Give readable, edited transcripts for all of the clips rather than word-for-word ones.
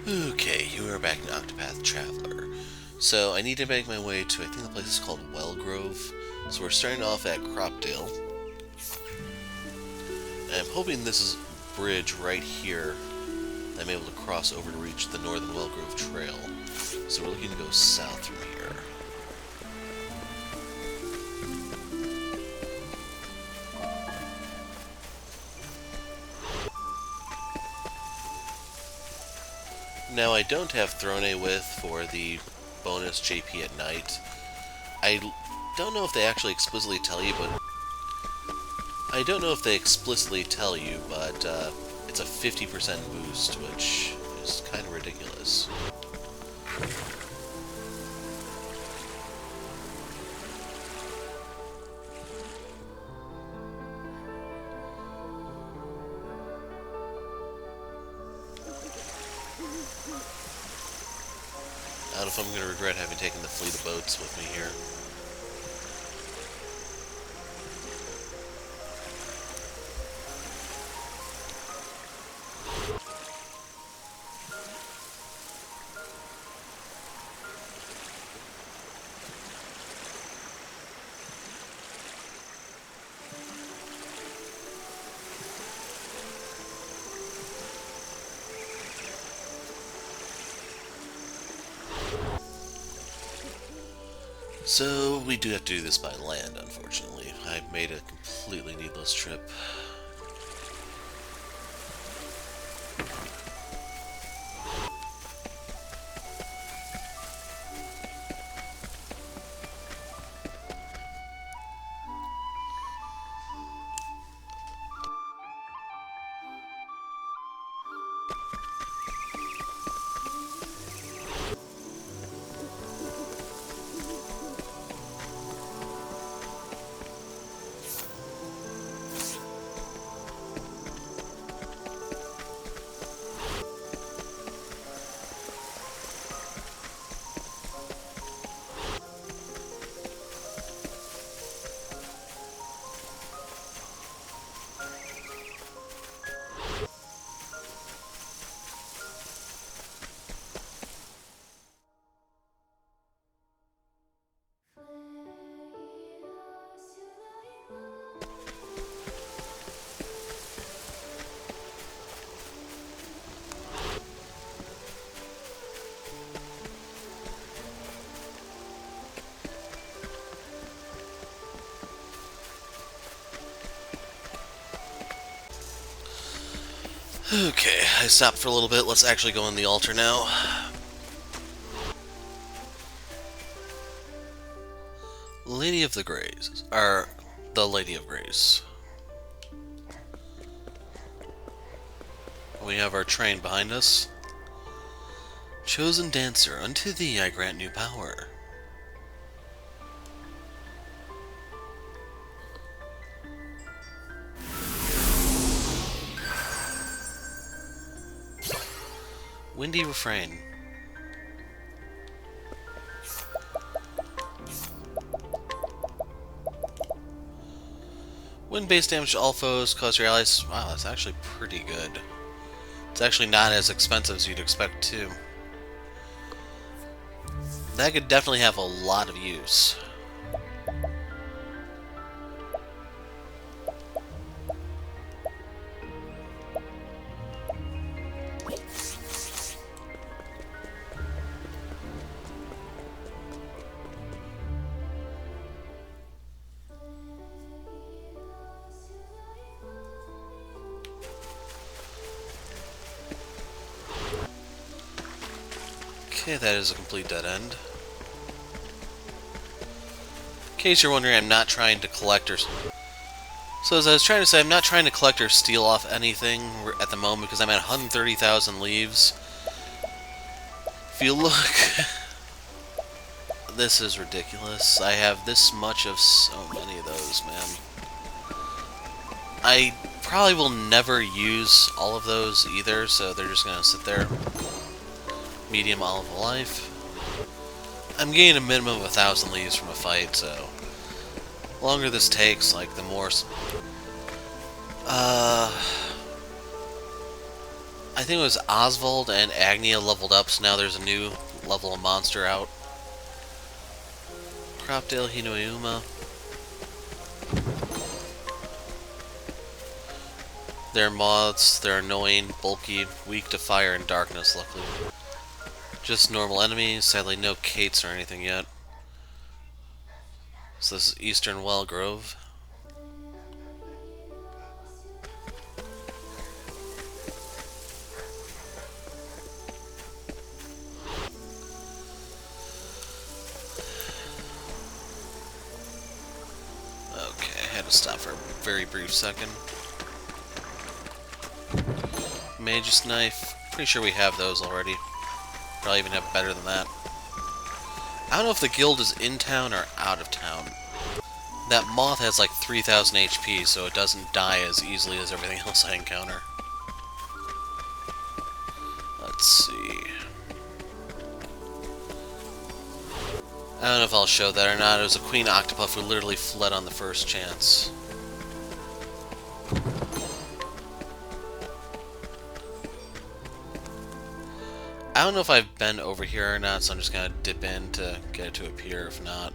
Okay, you are back in Octopath Traveler. So I need to make my way to, I think the place is called Wellgrove. So we're starting off at Cropdale. And I'm hoping this is a bridge right here that I'm able to cross over to reach the Northern Wellgrove Trail. So we're looking to go south from here. Now I don't have Throne A with for the bonus JP at night. I don't know if they actually explicitly tell you, but it's a 50% boost, which is kind of ridiculous. I don't know if I'm going to regret having taken the fleet of boats with me here. So, we do have to do this by land, unfortunately. I made a completely needless trip. Okay, I stopped for a little bit. Let's actually go on the altar now. Lady of the Grays. Or, the Lady of Grays. We have our train behind us. Chosen dancer, unto thee I grant new power. Windy refrain. Wind-based damage to all foes, cause your allies... Wow, that's actually pretty good. It's actually not as expensive as you'd expect, too. That could definitely have a lot of use. Okay, that is a complete dead end. In case you're wondering, I'm not trying to collect or... So as I was trying to say, I'm not trying to collect or steal off anything at the moment because I'm at 130,000 leaves. If you look... This is ridiculous. I have this much of so many of those, man. I probably will never use all of those either, so they're just gonna sit there. Medium olive of life. I'm getting a minimum of 1,000 leaves from a fight, so the longer this takes, like, the more... I I think it was Oswald and Agnia leveled up, so now there's a new level of monster out. Cropdale, Hinoyuma. They're moths, they're annoying, bulky, weak to fire and darkness, luckily. Just normal enemies, sadly no Kates or anything yet. So this is Eastern Wellgrove. Okay, I had to stop for a very brief second. Mage's Knife. Pretty sure we have those already. Probably even have better than that. I don't know if the guild is in town or out of town. That moth has like 3,000 HP, so it doesn't die as easily as everything else I encounter. Let's see. I don't know if I'll show that or not. It was a Queen Octopath who literally fled on the first chance. I don't know if I've been over here or not, so I'm just gonna dip in to get it to appear, if not.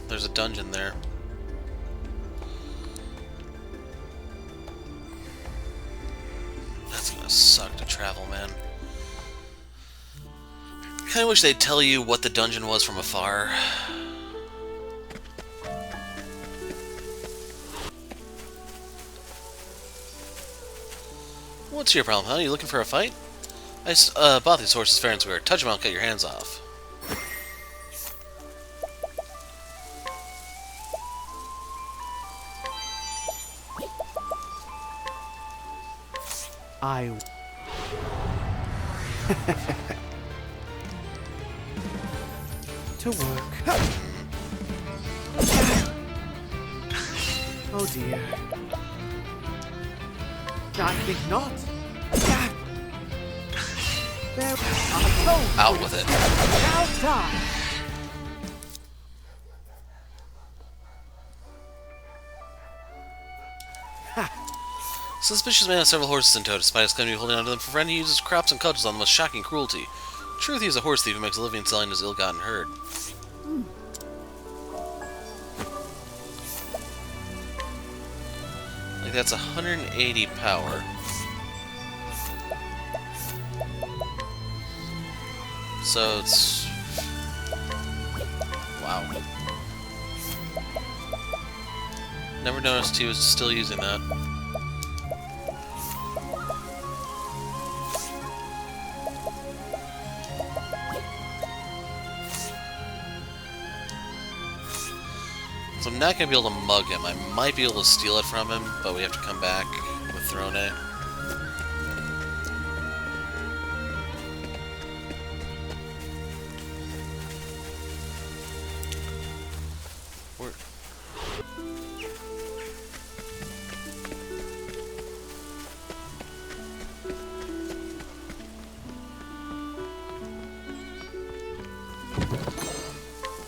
There's a dungeon there. That's gonna suck to travel, man. Kinda wish they'd tell you what the dungeon was from afar. What's your problem, huh? You looking for a fight? I bought these horses fair and square. Touch them, I'll cut your hands off. To work. Oh dear. I think not. There Out with it. Now die. Suspicious man has several horses in tow. Despite his claim to be holding onto them for friend, he uses crops and cudgels on the most shocking cruelty. Truth, he is a horse thief who makes a living selling his ill-gotten herd. Like, that's 180 power. So it's... Wow. Never noticed he was still using that. So I'm not going to be able to mug him. I might be able to steal it from him, but we have to come back with Throne.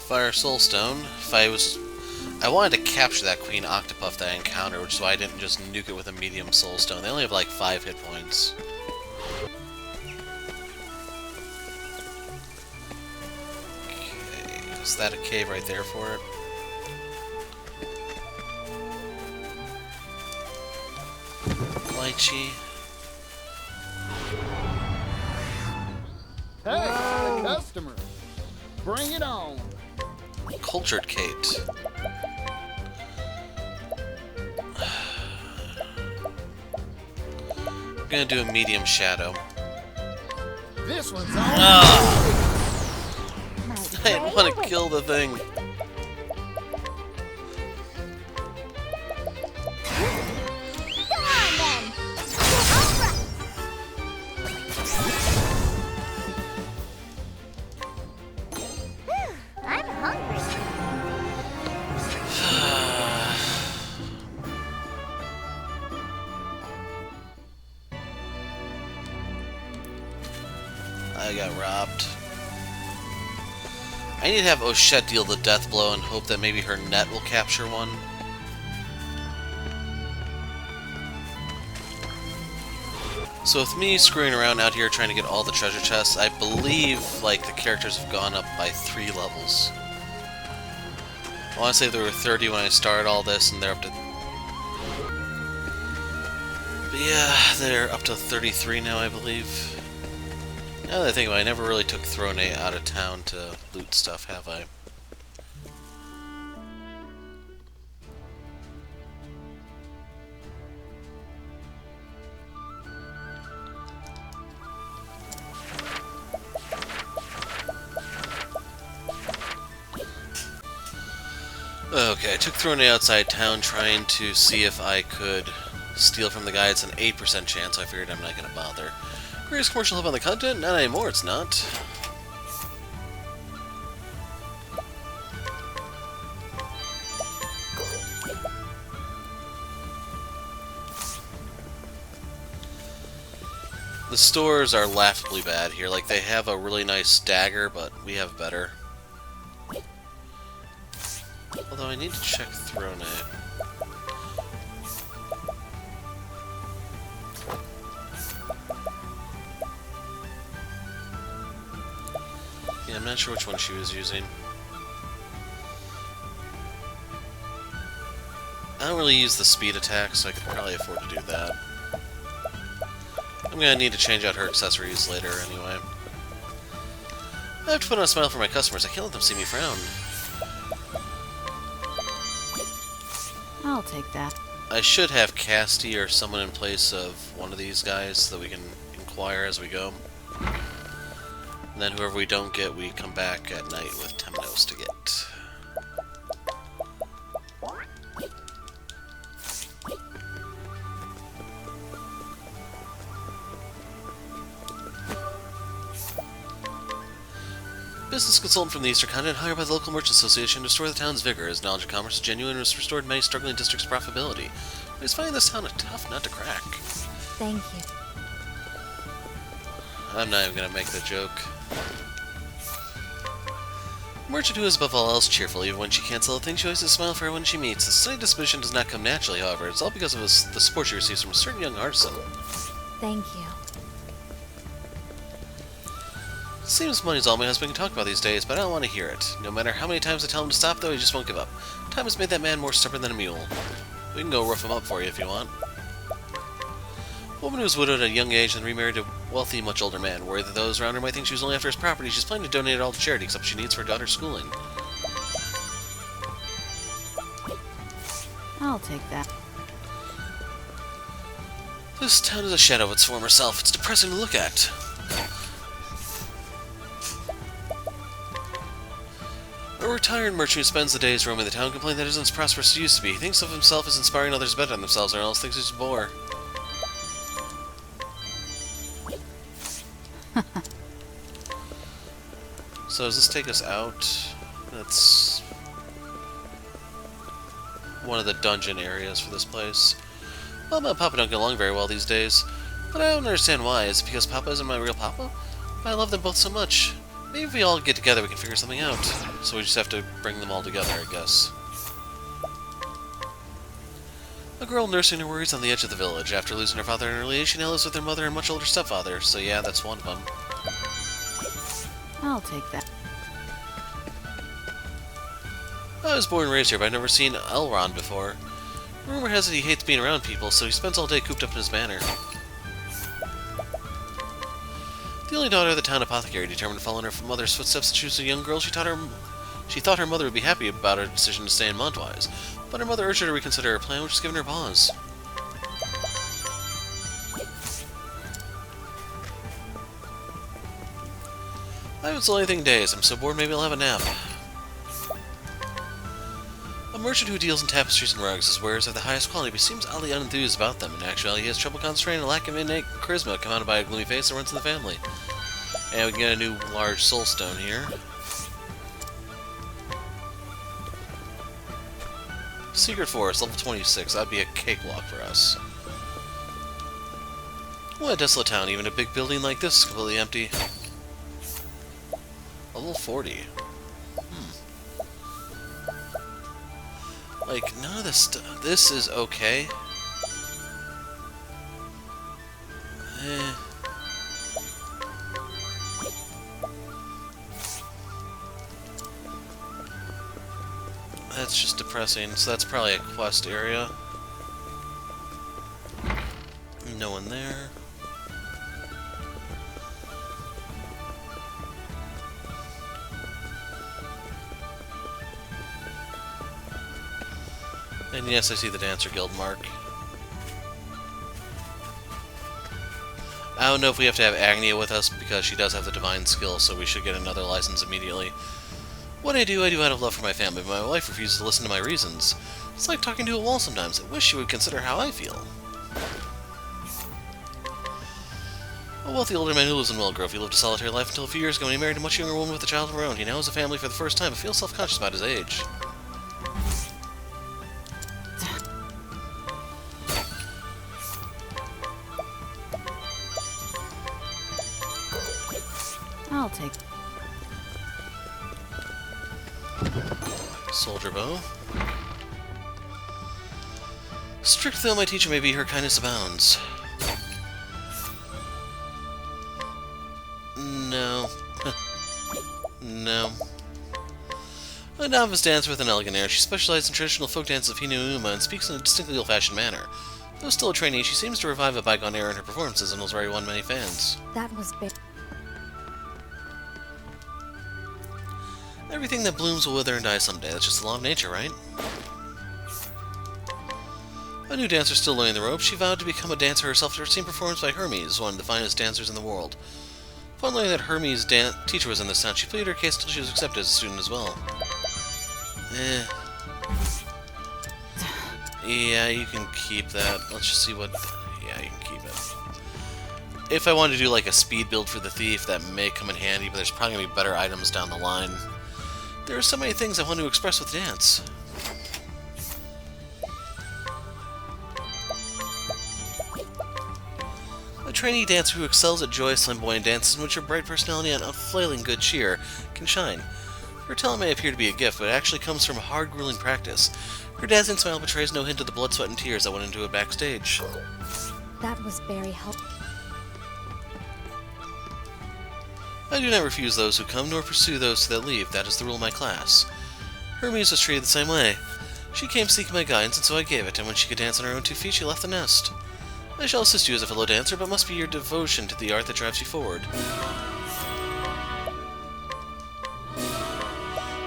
Fire Soulstone. I wanted to capture that Queen Octopath that I encountered, which is why I didn't just nuke it with a medium Soulstone. They only have like 5 hit points. Okay, is that a cave right there for it? Lychee. Hey, customer! Bring it on! Cultured Kate. I'm gonna do a medium shadow. This one's on! Ah! I didn't want to kill the thing. I got robbed. I need to have Oshette deal the death blow and hope that maybe her net will capture one. So with me screwing around out here trying to get all the treasure chests, I believe, like, the characters have gone up by 3 levels. I want to say there were 30 when I started all this, and they're up to... But yeah, they're up to 33 now, I believe. Now that I think about it, I never really took Throne out of town to loot stuff, have I? Okay, I took Throne outside town trying to see if I could steal from the guy. It's an 8% chance, so I figured I'm not going to bother. Greatest commercial hub on the continent? Not anymore, it's not. The stores are laughably bad here. Like, they have a really nice dagger, but we have better. Although I need to check Throne. Yeah, I'm not sure which one she was using. I don't really use the speed attack, so I could probably afford to do that. I'm gonna need to change out her accessories later anyway. I have to put on a smile for my customers. I can't let them see me frown. I'll take that. I should have Casty or someone in place of one of these guys so that we can inquire as we go. And then whoever we don't get, we come back at night with Temnos to get. Business consultant from the Eastern Continent hired by the local merchant association to restore the town's vigor. His knowledge of commerce is genuine and has restored many struggling districts' profitability. But he's finding this town a tough nut to crack. Thank you. I'm not even gonna make the joke. A merchant who is above all else cheerful, even when she can't sell a thing, she always has a smile for everyone she meets. This sunny disposition does not come naturally, however. It's all because of the support she receives from a certain young artisan. Thank you. Seems money's all my husband can talk about these days, but I don't want to hear it. No matter how many times I tell him to stop, though, he just won't give up. Time has made that man more stubborn than a mule. We can go rough him up for you if you want. A woman who was widowed at a young age and remarried a wealthy, much older man. Worried that those around her might think she was only after his property, she's planning to donate it all to charity, except she needs for her daughter's schooling. I'll take that. This town is a shadow of its former self. It's depressing to look at. A retired merchant who spends the days roaming the town complains that it isn't as prosperous as it used to be. He thinks of himself as inspiring others better than themselves, or else thinks he's a bore. So does this take us out? That's one of the dungeon areas for this place. Well, Mom and Papa don't get along very well these days, but I don't understand why. Is it because Papa isn't my real Papa? But I love them both so much. Maybe if we all get together we can figure something out. So we just have to bring them all together, I guess. A girl nursing her worries on the edge of the village. After losing her father in an early age, she now lives with her mother and much older stepfather. So yeah, that's one of them. I'll take that. I was born and raised here, but I've never seen Elrond before. Rumor has it he hates being around people, so he spends all day cooped up in his manor. The only daughter of the town apothecary, determined to follow in her mother's footsteps and choose a young girl, she thought her mother would be happy about her decision to stay in Montwise, but her mother urged her to reconsider her plan, which has given her pause. I haven't sold anything in days. I'm so bored maybe I'll have a nap. A merchant who deals in tapestries and rugs. His wares are of the highest quality, but seems oddly unenthused about them. In actuality, he has trouble concentrating and a lack of innate charisma, compounded by a gloomy face that runs in the family. And we can get a new large soul stone here. Secret Forest, level 26. That'd be a cakewalk for us. What a desolate town. Even a big building like this is completely empty. Level 40. Like, none of this stuff. This is okay. Eh. That's just depressing. So that's probably a quest area. No one there. And yes, I see the Dancer Guild mark. I don't know if we have to have Agnia with us because she does have the divine skill, so we should get another license immediately. What I do out of love for my family, but my wife refuses to listen to my reasons. It's like talking to a wall sometimes. I wish she would consider how I feel. A wealthy older man who lives in Wellgrove. He lived a solitary life until a few years ago when he married a much younger woman with a child of her own. He now has a family for the first time, but feels self-conscious about his age. I'll take. Soldier bow. Strict though my teacher may be, her kindness abounds. No. No. A novice dancer with an elegant air, she specializes in traditional folk dances of Hinu-Uma and speaks in a distinctly old-fashioned manner. Though still a trainee, she seems to revive a bygone era in her performances and has already won many fans. That was big. Everything that blooms will wither and die someday. That's just the law of nature, right? A new dancer still learning the ropes, she vowed to become a dancer herself after seeing performance by Hermes, one of the finest dancers in the world. Upon learning that Hermes' teacher was in this town, she pleaded her case until she was accepted as a student as well. Yeah, you can keep that. Let's just see what... Yeah, you can keep it. If I wanted to do like a speed build for the thief, that may come in handy, but there's probably going to be better items down the line. There are so many things I want to express with dance. A trainee dancer who excels at joyous, flamboyant dances in which her bright personality and unfailing good cheer can shine. Her talent may appear to be a gift, but it actually comes from hard, grueling practice. Her dazzling smile betrays no hint of the blood, sweat, and tears that went into it backstage. That was very helpful. I do not refuse those who come, nor pursue those that leave. That is the rule of my class. Hermes was treated the same way. She came seeking my guidance, and so I gave it, and when she could dance on her own 2 feet, she left the nest. I shall assist you as a fellow dancer, but must be your devotion to the art that drives you forward.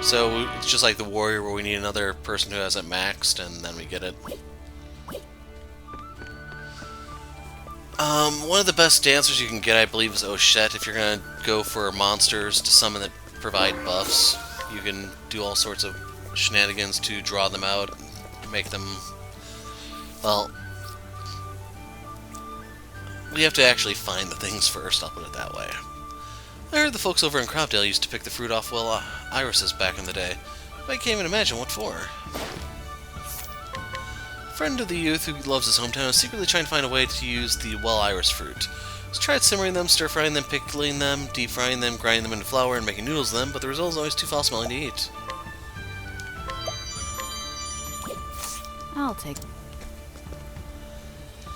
So, it's just like the warrior where we need another person who has it maxed, and then we get it. One of the best dancers you can get, I believe, is Oshet. If you're going to go for monsters to summon that provide buffs, you can do all sorts of shenanigans to draw them out, make them... Well, we have to actually find the things first, I'll put it that way. I heard the folks over in Cropdale used to pick the fruit off well irises back in the day, but I can't even imagine what for. Friend of the youth who loves his hometown is secretly trying to find a way to use the well iris fruit. He's tried simmering them, stir-frying them, pickling them, deep-frying them, grinding them into flour, and making noodles of them, but the result is always too foul-smelling to eat. I'll take.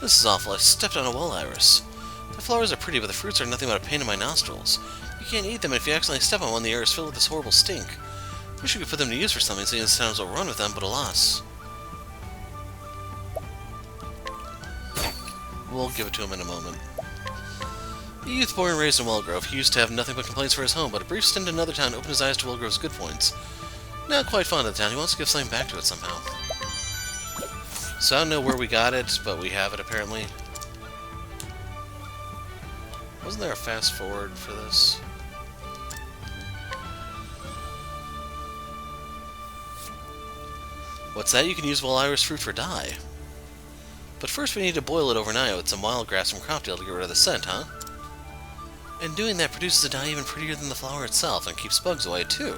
This is awful. I stepped on a well iris. The flowers are pretty, but the fruits are nothing but a pain in my nostrils. You can't eat them, and if you accidentally step on one, the air is filled with this horrible stink. I wish you could put them to use for something, seeing as towns will run with them, but alas. We'll give it to him in a moment. A youth born and raised in Wellgrove, he used to have nothing but complaints for his home, but a brief stint in another town opened his eyes to Wellgrove's good points. Not quite fond of the town, he wants to give something back to it somehow. So I don't know where we got it, but we have it apparently. Wasn't there a fast forward for this? What's that? You can use well iris fruit for dye. But first we need to boil it overnight with some wild grass from Cropdale to get rid of the scent, huh? And doing that produces a dye even prettier than the flower itself and keeps bugs away too.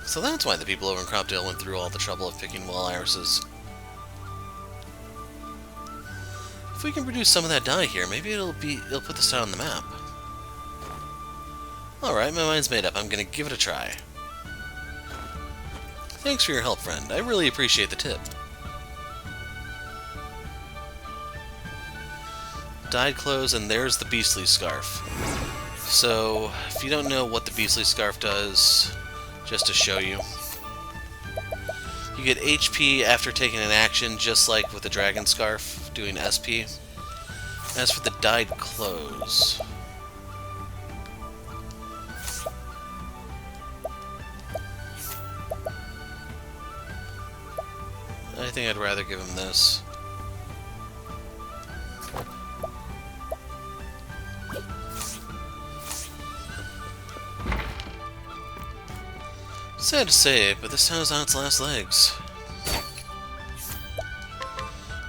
So that's why the people over in Cropdale went through all the trouble of picking well irises. If we can produce some of that dye here, maybe it'll put this town on the map. Alright, my mind's made up. I'm gonna give it a try. Thanks for your help, friend. I really appreciate the tip. Dyed clothes, and there's the beastly scarf. So, if you don't know what the beastly scarf does, just to show you, you get HP after taking an action, just like with the dragon scarf, doing SP. As for the dyed clothes, I think I'd rather give him this. Sad to say, but this town is on its last legs.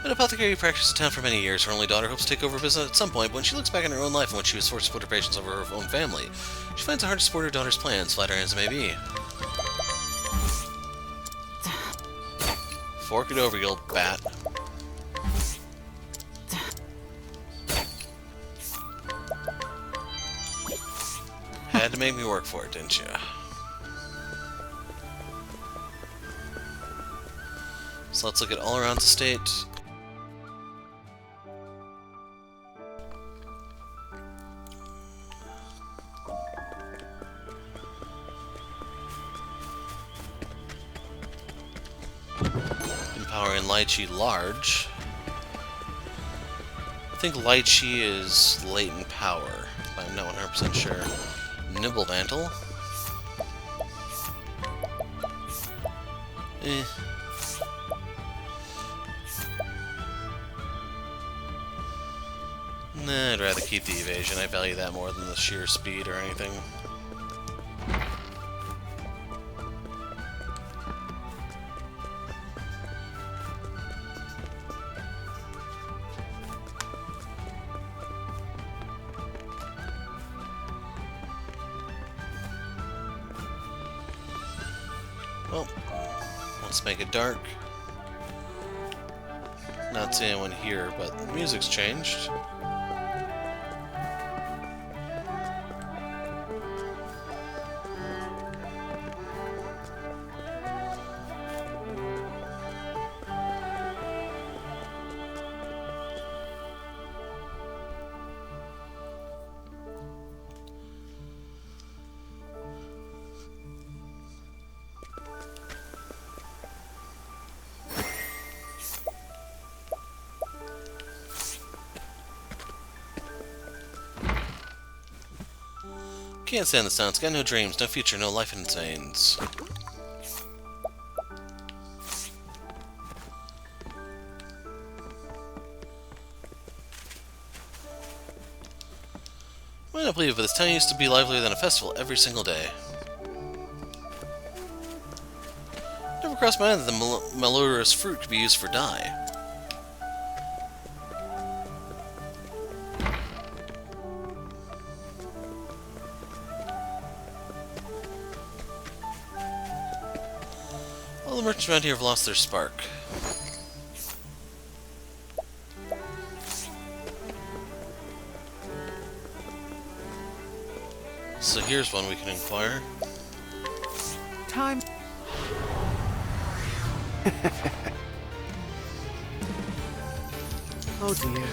An apothecary who practiced in town for many years, her only daughter hopes to take over business at some point. But when she looks back on her own life and when she was forced to put her patience over her own family, she finds it hard to support her daughter's plans, flattering as it may be. Fork it over, you old bat. Had to make me work for it, didn't you? So let's look at all around the state. Empowering Lychee large. I think Lychee is latent power, but I'm not 100% sure. Nibble Mantle. Nah, I'd rather keep the evasion. I value that more than the sheer speed or anything. Well, let's make it dark. Not seeing anyone here, but the music's changed. Can't stand this town. It's got no dreams, no future, no life in its veins. Might not believe it, but this town used to be livelier than a festival every single day. Never crossed my mind that the malodorous fruit could be used for dye. All the merchants around here have lost their spark. So here's one we can inquire. Time. Oh dear.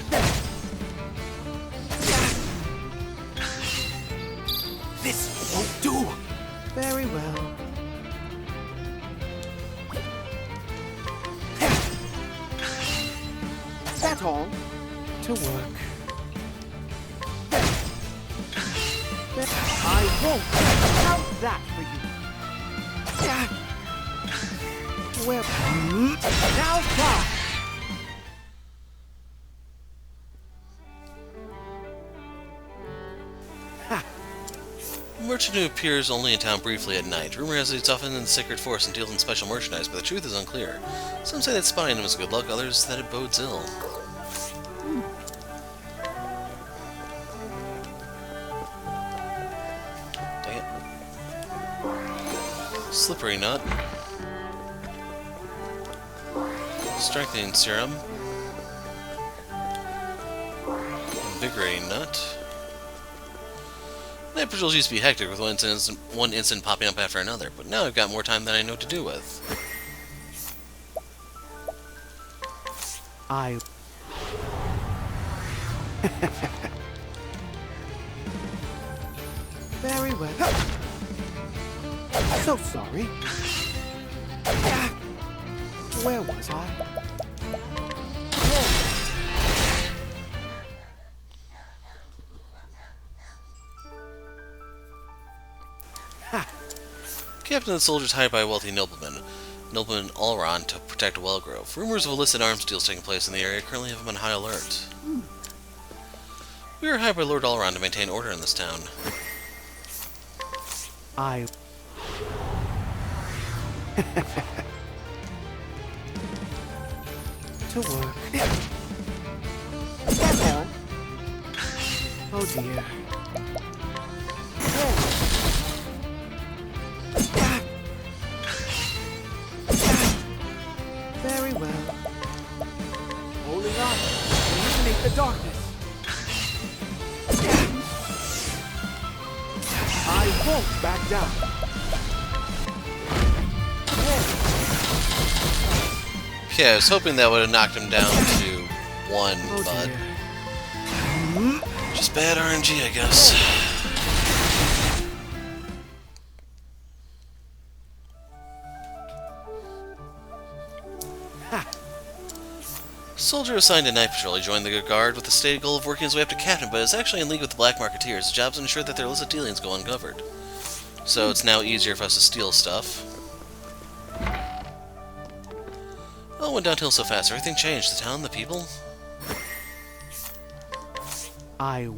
This won't do. Very well. That all to work. I won't count that for you. Well, now die. A merchant who appears only in town briefly at night. Rumor has it he's often in the sacred forest and deals in special merchandise, but the truth is unclear. Some say that spying him is good luck, others that it bodes ill. Dang it. Slippery nut. Strengthening serum. Invigorating nut. Night patrols used to be hectic with one incident popping up after another, but now I've got more time than I know what to do with. Very well. So sorry. Where was I? Captain of the soldiers hired by a wealthy nobleman Allron to protect Wellgrove. Rumors of illicit arms deals taking place in the area currently have him on high alert. We are hired by Lord Allron to maintain order in this town. I... to work. Get on. Oh dear. Very well. Holding on. Eliminate the darkness. I won't back down. Yeah, I was hoping that would have knocked him down to 1, Oh but dear. just bad RNG, I guess. Soldier assigned to night patrol. He joined the good guard with the stated goal of working his way up to captain, but is actually in league with the black marketeers. His job is to ensure that their illicit dealings go uncovered. So it's now easier for us to steal stuff. Oh, it went downhill so fast. Everything changed. The town, the people. I...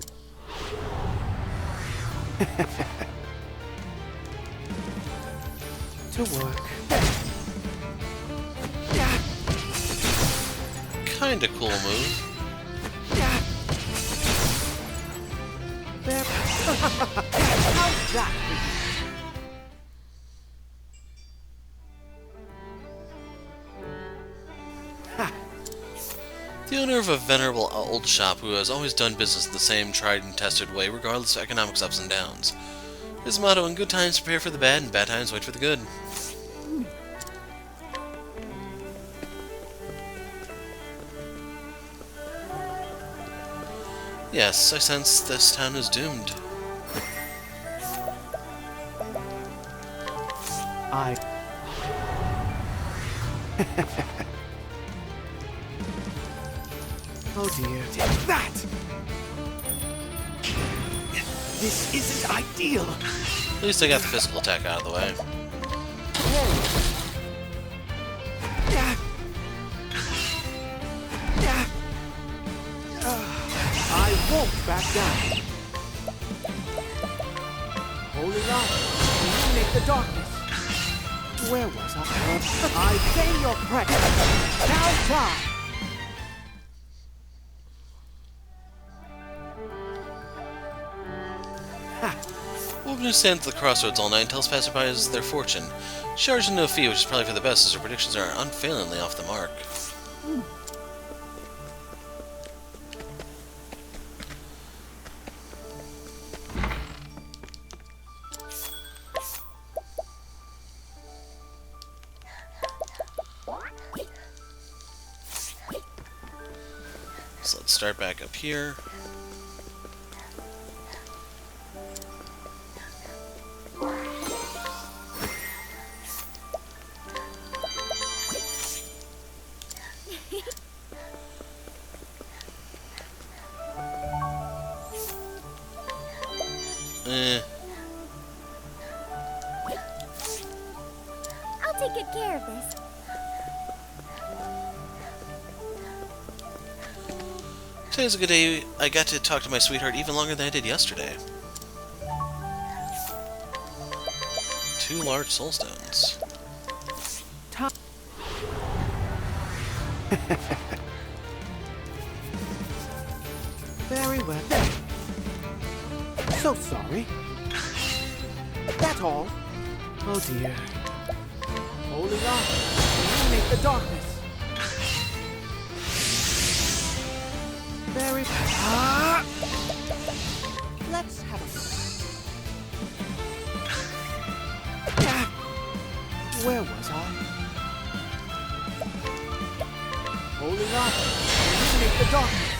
to work. Kinda cool move. There. How's that? The owner of a venerable old shop who has always done business the same tried and tested way, regardless of economic ups and downs. His motto: in good times prepare for the bad, and bad times wait for the good. Yes, I sense this town is doomed. I... oh dear. Take that! This isn't ideal. At least I got the physical attack out of the way. I won't back down. Holding on. Eliminate the darkness. Where was I? I pay your price. Now die. Woman who stands at the crossroads all night and tells passersby their fortune. Charged into a fee, which is probably for the best, as her predictions are unfailingly off the mark. So let's start back up here. I'll take good care of this. Today's a good day. I got to talk to my sweetheart even longer than I did yesterday. 2 large soul stones. Very well. So sorry. That's all. Oh dear. Holding on. Eliminate the darkness. Very... let's have a... where was I? Holding on. Eliminate the darkness.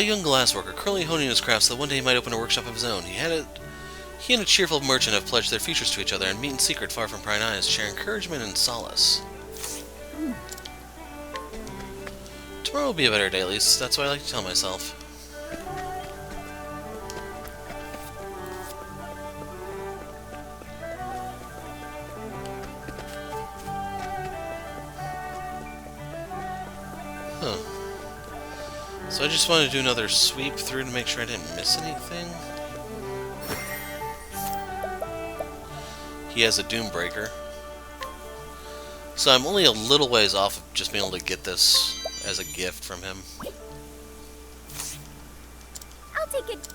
a young glassworker, currently honing his craft so that one day he might open a workshop of his own. He and a cheerful merchant have pledged their futures to each other and meet in secret far from prying eyes, share encouragement and solace. Tomorrow will be a better day, at least. That's what I like to tell myself. Huh. So I just wanted to do another sweep through to make sure I didn't miss anything. He has a Doombreaker. So I'm only a little ways off of just being able to get this as a gift from him. I'll take it.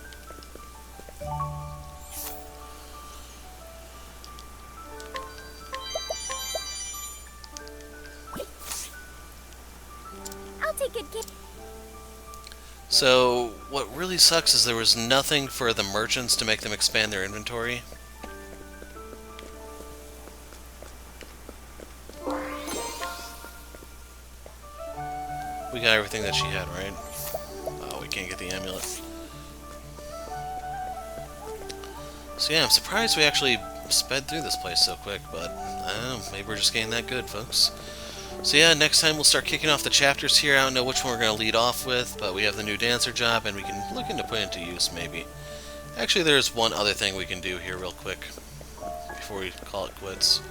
I'll take it. So what really sucks is there was nothing for the merchants to make them expand their inventory. We got everything that she had, right? Oh, we can't get the amulet. So yeah, I'm surprised we actually sped through this place so quick, but I don't know, maybe we're just getting that good, folks. So yeah, next time we'll start kicking off the chapters here. I don't know which one we're going to lead off with, but we have the new dancer job, and we can look into putting it into use, maybe. Actually, there's one other thing we can do here real quick, before we call it quits.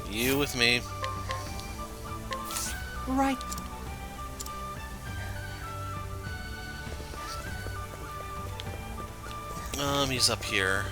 You with me. Right. He's up here.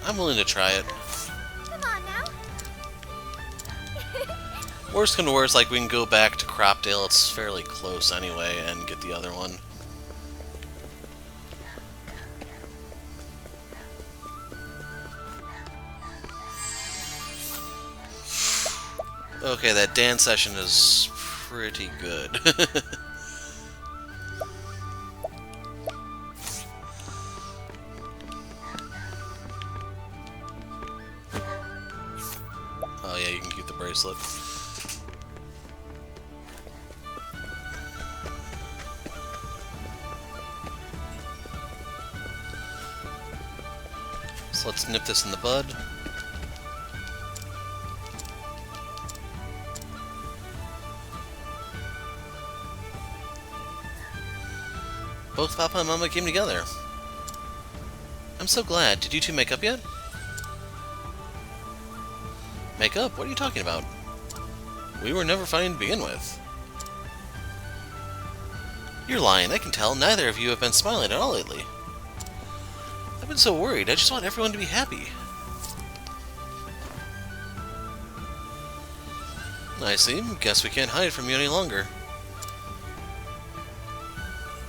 I'm willing to try it. Come on now. Worst come to worst, like we can go back to Cropdale, it's fairly close anyway, and get the other one. Okay, that dance session is pretty good. Oh yeah, you can keep the bracelet. So let's nip this in the bud. Both Papa and Mama came together. I'm so glad. Did you two make up yet? Make up? What are you talking about? We were never fighting to begin with. You're lying, I can tell. Neither of you have been smiling at all lately. I've been so worried. I just want everyone to be happy. I see. Guess we can't hide from you any longer.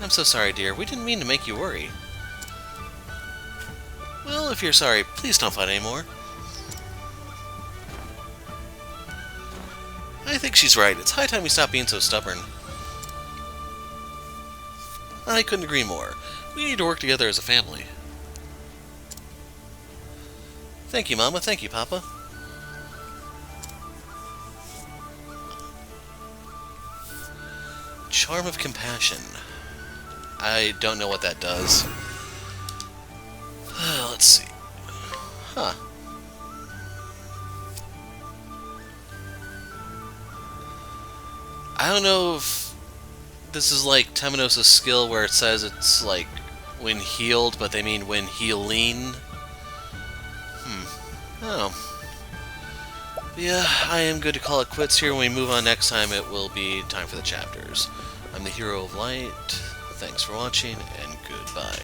I'm so sorry, dear. We didn't mean to make you worry. Well, if you're sorry, please don't fight anymore. I think she's right. It's high time we stop being so stubborn. I couldn't agree more. We need to work together as a family. Thank you, Mama. Thank you, Papa. Charm of Compassion. I don't know what that does. Let's see. Huh. I don't know if this is like Temenos' skill where it says it's like when healed, but they mean when healing. Oh. But yeah, I am good to call it quits here. When we move on next time, it will be time for the chapters. I'm the Hero of Light. Thanks for watching, and goodbye.